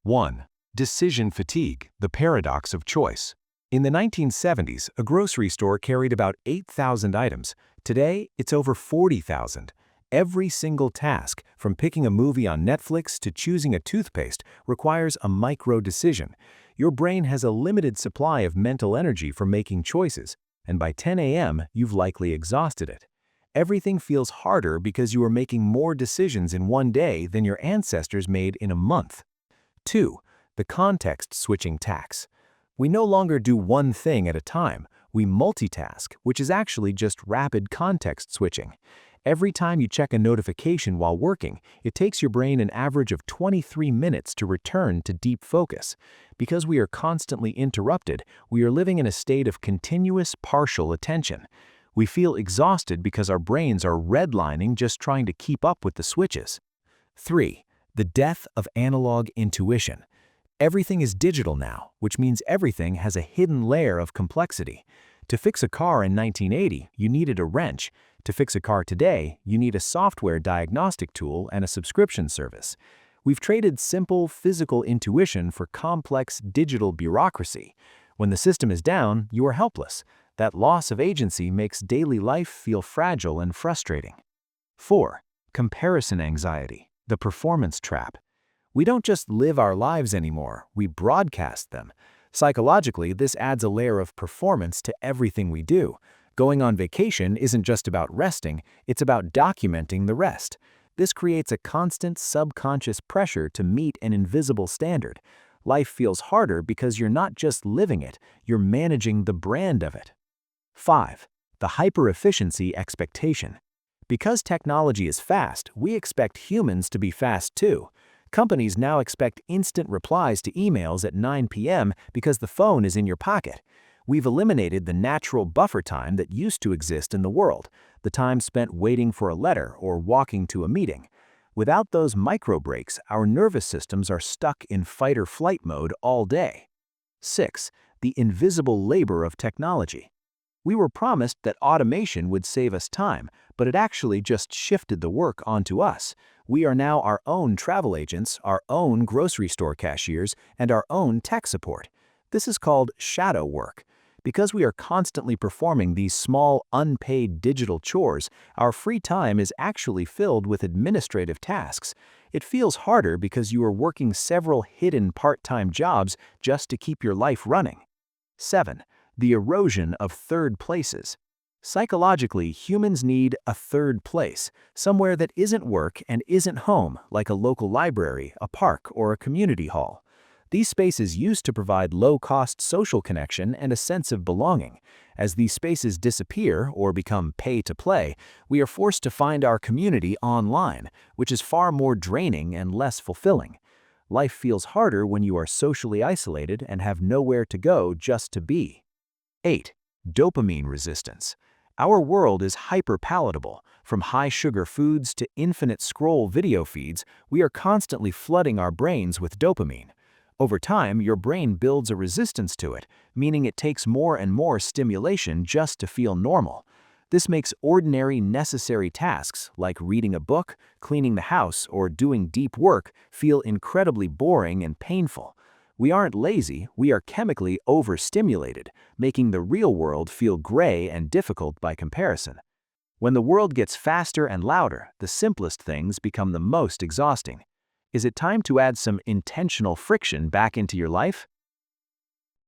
1. Decision fatigue, the paradox of choice. In the 1970s, a grocery store carried about 8,000 items. Today, it's over 40,000. Every single task, from picking a movie on Netflix to choosing a toothpaste, requires a micro-decision. Your brain has a limited supply of mental energy for making choices, and by 10 a.m., you've likely exhausted it. Everything feels harder because you are making more decisions in one day than your ancestors made in a month. 2. The context-switching tax. We no longer do one thing at a time. We multitask, which is actually just rapid context switching. Every time you check a notification while working, it takes your brain an average of 23 minutes to return to deep focus. Because we are constantly interrupted, we are living in a state of continuous partial attention. We feel exhausted because our brains are redlining just trying to keep up with the switches. 3. The death of analog intuition. Everything is digital now, which means everything has a hidden layer of complexity. To fix a car in 1980, you needed a wrench. To fix a car today, you need a software diagnostic tool and a subscription service. We've traded simple physical intuition for complex digital bureaucracy. When the system is down, you are helpless. That loss of agency makes daily life feel fragile and frustrating. 4. Comparison anxiety, the performance trap. We don't just live our lives anymore, we broadcast them. Psychologically, this adds a layer of performance to everything we do. Going on vacation isn't just about resting, it's about documenting the rest. This creates a constant subconscious pressure to meet an invisible standard. Life feels harder because you're not just living it, you're managing the brand of it. 5. The hyper-efficiency expectation. Because technology is fast, we expect humans to be fast too. Companies now expect instant replies to emails at 9 p.m. because the phone is in your pocket. We've eliminated the natural buffer time that used to exist in the world, the time spent waiting for a letter or walking to a meeting. Without those micro breaks, our nervous systems are stuck in fight-or-flight mode all day. 6. The invisible labor of technology. We were promised that automation would save us time, but it actually just shifted the work onto us. We are now our own travel agents, our own grocery store cashiers, and our own tech support. This is called shadow work. Because we are constantly performing these small, unpaid digital chores, our free time is actually filled with administrative tasks. It feels harder because you are working several hidden part-time jobs just to keep your life running. 7. The erosion of third places. Psychologically, humans need a third place, somewhere that isn't work and isn't home, like a local library, a park, or a community hall. These spaces used to provide low-cost social connection and a sense of belonging. As these spaces disappear or become pay-to-play, we are forced to find our community online, which is far more draining and less fulfilling. Life feels harder when you are socially isolated and have nowhere to go just to be. 8. Dopamine resistance. Our world is hyper-palatable. From high-sugar foods to infinite scroll video feeds, we are constantly flooding our brains with dopamine. Over time, your brain builds a resistance to it, meaning it takes more and more stimulation just to feel normal. This makes ordinary, necessary tasks, like reading a book, cleaning the house, or doing deep work, feel incredibly boring and painful. We aren't lazy, we are chemically overstimulated, making the real world feel gray and difficult by comparison. When the world gets faster and louder, the simplest things become the most exhausting. Is it time to add some intentional friction back into your life?